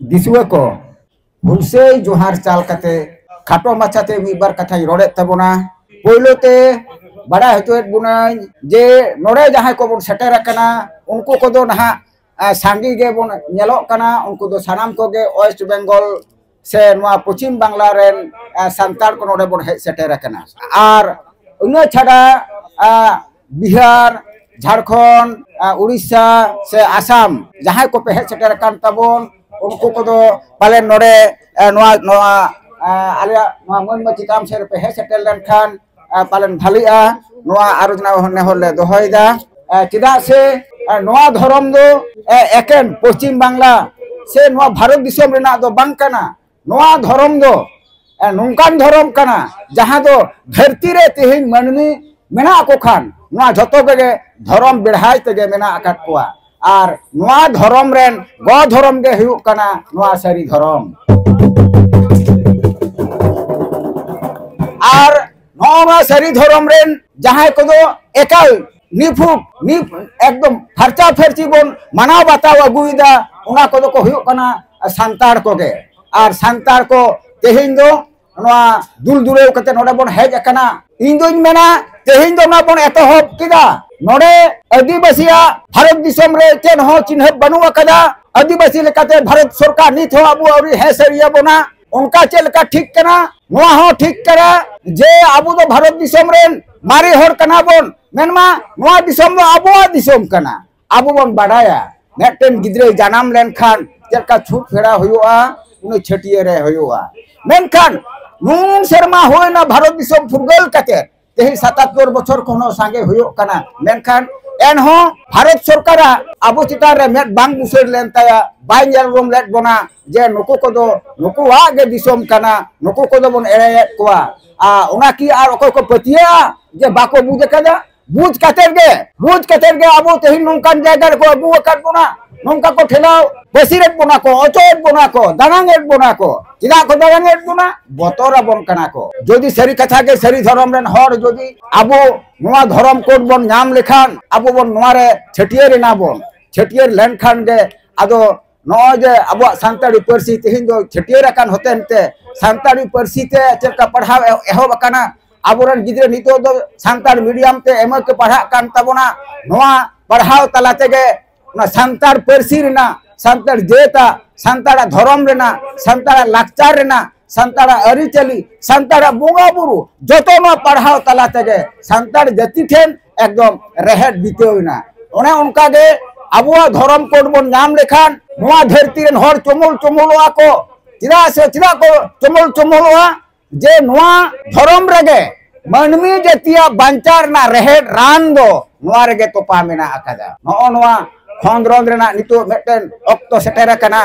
दिसुआ को हुलसे जोहार चाल कते खाटो माछाते मीबार कथा रोड़े तबना पोलोते बड़ा हतुएट बुना जे नोड़े जहां को बन सेटेर कना उनको को दो नहा सांगी गे बन नेलोक कना उनको दो सानाम को गे वेस्ट बेंगल से नवा पश्चिम बांग्ला रेन सांतार को नोड़े बन सेटेर कना आर उन्ना छाड़ा बिहार झारखंड उड़ीसा से आसाम जहां को पे सेटेर कान तबन उनको को दो पाले नोड़े नवा नवा आले मन मचिताम से पे सेटेल लेन खान पालन भालिया नवा आरोजना होने होले दोहयदा चिदा से नवा धर्म दो एकेन पश्चिम बांग्ला से नवा भारत दिसम रेना दो बांग कना नवा धर्म दो नोंकान धर्म कना जहां दो धरती रे तेहिं मनमी मेना को खान नवा जतो गे धर्म बेढ़ाई तेगे मेना आकात कोआ आर नवा धर्म रेन गो धर्म गे हुयुक कना नवा सारी धर्म आर नवा सारी धर्म रेन जहां को दो एकाल निफुक एकदम फरचा फरची बन मानाव बाताव अगुइदा उना को दो को हुयुक कना सांतार को गे आर सांतार को तेहिं दो नवा दुल दुलेव कते नोडे बन हेज कना इन दोइन मेना तेहिं दो ना बन एतहब किदा नोडे आदिवासिया भारत दिसम रे चेन हो चिन्ह बनु अकदा आदिवासी लेकाते भारत सरकार नित हो अबु औरी हे सरिया बना उनका चेलका ठीक कना नवा हो ठीक करा जे अबु दो भारत दिसम रेन मारी होड़ कना बन मेनमा नवा दिसम दो अबुआ दिसम कना अबु बन बाडाया नेटेन गिद्रे जानाम लेन खान चेलका छूट फेड़ा हुयुआ उन छटिये रे हुयुआ मेनखान नुन शर्मा होयना भारत दिसम फुरगल कते तेहि 77 बछर कोनो सांगे हुयुक कना मेनखान एनहो भारत सरकार अबु चितार रे मेट बांग मुसर लेन ताया बाय नेल रोम लेट बना जे नुकु को दो नुकु वा गे दिसम कना नुकु को दो बन एरे कोआ उना की आर ओको को पतिया जे बाको बुझ कदा बुझ कतेर गे अबु तेहि नोंकान जायगा को अबु कट बना नोंका को ठेलाव बसिरेट बना को अचोट बना को दानांगेट बना को चिदा को दानांगेट बना बतोरा बन कना को जदि सरी कथा के सरी धर्म रेन हर जदि अबु नवा धर्म कोड बन नाम लेखान अबु बन नवा रे छटियर ना बन छटियर लेन खान गे आदो नय जे अबु सांताड़ी परसी तेहिं दो छटियर कान होतेनते सांताड़ी परसी ते चेका पढ़ाव एहोब कना अबुरन गिद्रे नितो दो सांताड़ मीडियम ते एम के पढ़ा कान तबना नवा पढ़ाव तलाते गे ना सांताड़ परसी रेना सांताड़ जेता सांताड़ा धर्म रेना सांताड़ा लाकचार रेना सांताड़ा अरिचली सांताड़ा बोंगा बुरु जतो ना पढ़ाव तलाते गे सांताड़ जाति ठेन एकदम रेहेट बितेवना ओने उनका गे अबुआ धर्म कोड बन नाम लेखान नवा धरती रेन हर चमुल चमुलवा को चिदा को चमुल चमुलवा जे नवा धर्म रेगे मनमी जतिया बांचार ना रेहेट रान दो नवा रेगे तोपा मेना आकादा नो नवा खंद्रन रेना नितो मेटेन अक्तो सेटेरा कना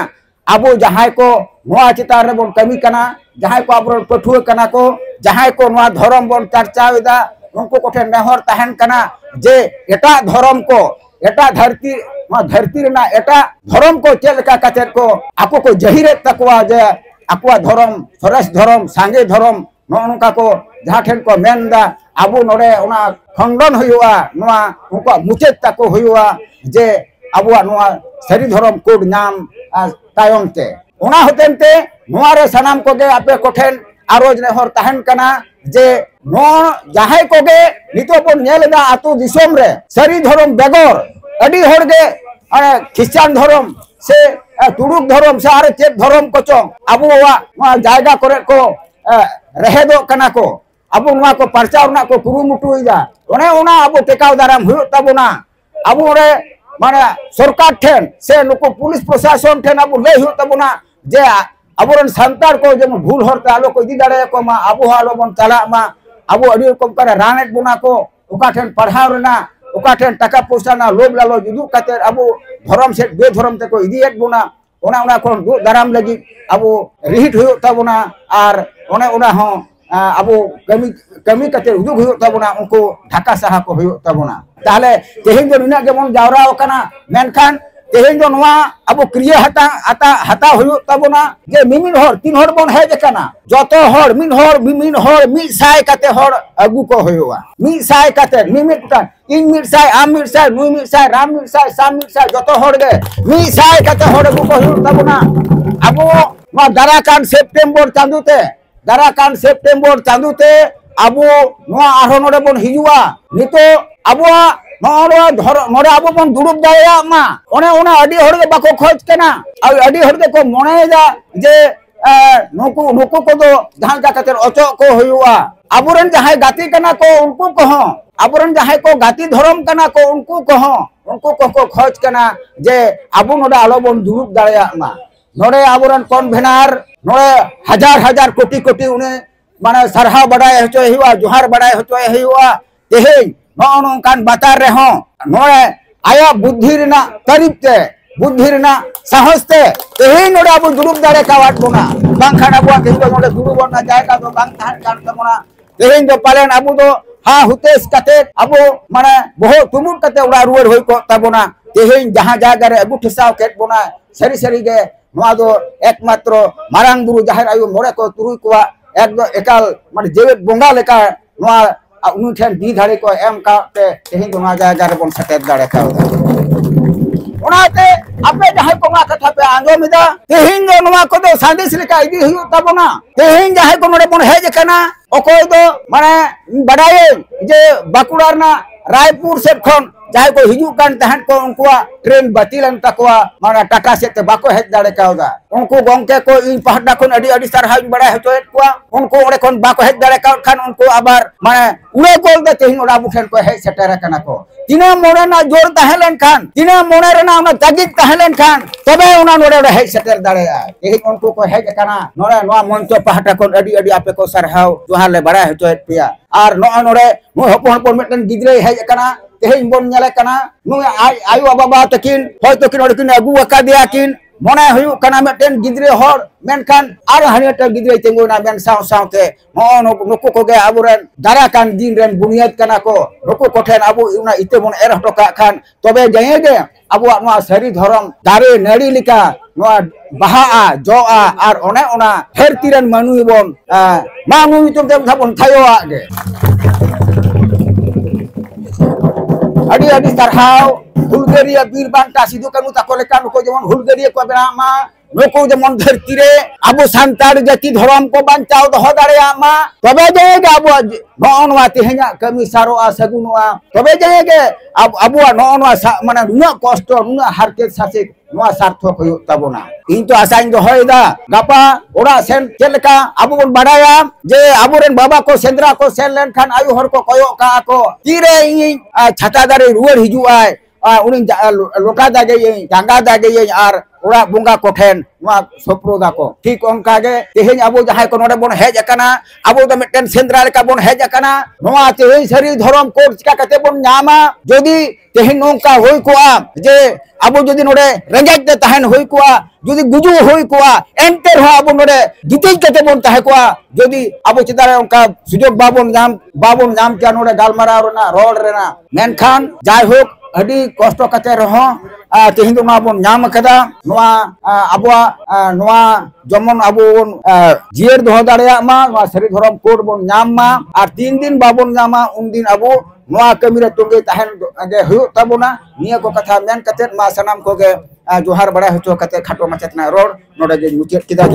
अबु जहां को नवा चितार रे बन कमी कना जहां को अबरन पठुआ कना को जहां को नवा धर्म बन चर्चावेदा उनको कोठे नेहर तहन कना जे एटा धर्म को एटा धरती रेना एटा धर्म को चेलका कतेर को आको को जहिरे तकवा जे आकुआ धर्म सरस धर्म सांगे धर्म नोनका को जहां ठेन को मेनदा अबु नोडे उना खंडन हुयुआ नवा उनको मुचेत तको हुयुआ जे अबुआ नवा सरी धर्म कोड नाम तायमते उना होतेनते नवा रे सनाम को गे आपे कोठेन आरोज नेहर तहन कना जे नो जहां को गे नितो बन नेलदा आतु दिसोम रे सरी धर्म बेगोर अडी होड़गे ख्रिस्टान धर्म से तुड़ुक धर्म से आरे चेत धर्म को चों अबुआ जायगा करे को रहेदो कना को अबु नवा को परचावना को कुरुमुटुइदा ओने ओना अबु टेकाव दाराम हुयु तबुना अबु रे माने सरकार ठेन से नुको पुलिस प्रशासन ठेन अबु ले हुयु तबुना जे अबुरन सांतार को जे भूल हरते आलो को इदी दाड़े को मा अबु हालो बन चला मा अबु अडी रकम करे रानेट बुना को ओका ठेन पढ़ाव रेना ओका ठेन टाका पैसा ना लोभ लालो जुदु कते अबु धर्म से बे धर्म ते को इदीएट बुना ओना कोन दु दाराम लगी अबु रिहिट हुयु तबुना आर ओना हो अबु कमी कते उदुग हुयु तबुना उनको ढाका साहा को हुयु तबुना ताहले तेहिं दो निना गेमन जावरा कना मेनखान तेहिं दो नवा अबु क्रिया हता हुयु तबुना जे मिमिन हर तीन हर बन हेज कना जतो हर मिन हर मी साय कते हर अगु को हुयुआ मी साय कते मिमिट का इन मिट साय आम मिट साय नुई मिट साय राम मिट साय साम मिट साय जतो हर गे मी साय कते हर अगु को हुयु तबुना abu darakan September candute abu arho node bon hijua nito abu node abu bon durub daya ma ona adi hor de bako khoj kana adi hor de ko mone da je nuku kodo jahan kater oco ko huyua aburen jahai gati kana ko unku ko aburen jahai ko gati dhorom kana ko unku ko khoj kana je abu node alo bon durub daya ma node aburen convener node hajar koti une mana sarha badai hocho hiwa johar badai hocho hiwa tehin non kan batar reho node aya buddhi rena taripte buddhi rena sahoste tehin node abu durub dare kawat bona bang khana buat tehin node durub bona jaga do bang tahan kan tamona tehin do palen abu do ha hutes kate abu mana boho tumut kate ura ruwer hoi ko tabona tehin jaha jaga re abu thisaw ket bona sari ge noa do ekmatro marang buru jahir ayu more ko turui ko ekal mane jevet bonga leka noa unu then di dhare ko em ka te tehin do na jaga re bon setet dare ka onate ape jahai ko ma katha pe anjomida tehin do noa ko do sandis leka idi huyu tabona tehin jahai ko node bon hej kana okoy do mane badaye je bakular na Raipur set khon jahai ko hijukan tahan ko unkua train batilan takwa mana Tata set bako hej dare kauda unku gongke ko in pahda kon adi sarha badai hotoet kwa unku ore kon bako hej dare kau khan unku abar mana ure gol da tehin ora bukhen ko hej setera kana ko tina mone na jor tahelen khan tina mone rena ona tagik tahelen khan tobe ona nore hej seter dare tehin unku ko hej kana nore noa moncho pahda kon adi ape ko sarhau johar le badai hotoet pia ar nore mo hopon meten gidre hej kana tehin bon nyale kana nu ayu baba takin hoyto kin kin agu akadia kin mone huyu kana meten gidre hor menkan ar haneta gidre tengona men saw te nuku ko ge aburen darakan din ren bunyat kana ko nuku ko then abu una ite bon erah toka khan tobe jayege abuak noa sari dhorom dare nari lika noa bahaa joa ar ona hertiran manu bon mangu itu te sabon thayoa ge adi sarhau Bulgaria bir bangka sidu kanu takolekan ko jemon Bulgaria ko benama nuku jemon dharti re abu santar jati dhorom ko bancao doho dareya ma tobe jege abu noonwa tehenya kami saroa sagunwa tobe jege abu noonwa mane nuna kosto nuna harket sasik noa sarthok huyuk tabona into asain dohoi da gapa ora sen cheleka abu bon badaya je aburen baba ko sendra ko sen len khan ayu hor ko koyok ka ako tire ing chata dare ruwer hijuai uning lota dage jangga dage ar ora bunga ko then noa sopro da ko thik onka ge tehin abu jahai ko node bon hej akana abu do meten sendra leka bon hej akana noa tehin sari dhorom ko chika kate bon nyama jodi tehin onka hoi ko je abu jodi node rengej de tahen hoi ko jodi guju hoi ko enter ho abu node gitej kate bon tahe ko jodi abu chidare onka sujog babon nyam kya node galmara rona rod rena menkhan jai hok adi kosto kate roho tehin do na bon nyam kada noa abua noa jomon abu jier doho dareya ma noa sari dhorom code bon nyam ma ar 3 din babon nyama undin abu noa kamira tunge tahen ge huyuk tabona niya ko katha men katet ma sanam ko ge johar badai hocho kate khato machetna rod node ge muchet kida